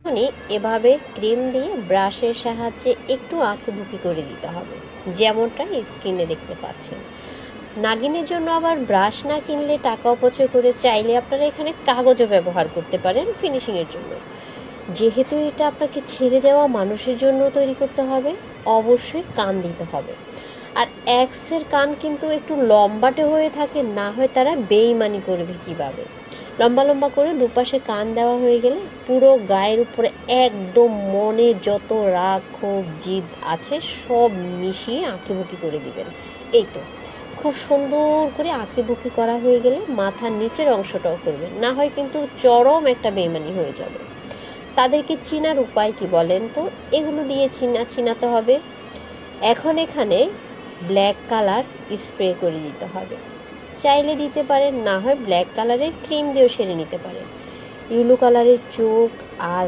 এখনই এভাবে ক্রিম দিয়ে ব্রাশের সাহায্যে একটু আঁকিবুকি করে দিতে হবে, যেমনটা স্ক্রিনে দেখতে পাচ্ছেন। নাগিনের জন্য আবার ব্রাশ না কিনলে টাকা অপচয় করে চাইলে আপনারা এখানে কাগজও ব্যবহার করতে পারেন ফিনিশিংয়ের জন্য। যেহেতু এটা আপনাকে ছেড়ে দেওয়া মানুষের জন্য তৈরি করতে হবে, অবশ্যই কান দিতে হবে। আর এক্সের কান কিন্তু একটু লম্বাটে হয়ে থাকে, না হয় তারা বেইমানি করবে কীভাবে। লম্বা লম্বা করে দুপাশে কান দেওয়া হয়ে গেলে পুরো গায়ের উপরে একদম মনে যত রাগ ক্ষোভ জিদ আছে সব মিশিয়ে আঁকিবুকি করে দিবেন। এই তো খুব সুন্দর করে আঁকিবুকি করা হয়ে গেলে মাথার নিচের অংশটাও করবেন, না হয় কিন্তু চরম একটা বেইমানি হয়ে যাবে। তাদেরকে চিনার উপায় কি বলেন তো? এগুলো দিয়ে চিনাতে হবে। এখন এখানে ব্ল্যাক কালার স্প্রে করে দিতে হবে, চাইলে দিতে পারেন, না হয় ব্ল্যাক কালারের ক্রিম দিয়েও সেরে নিতে পারেন। ইয়েলো কালারের চোখ আর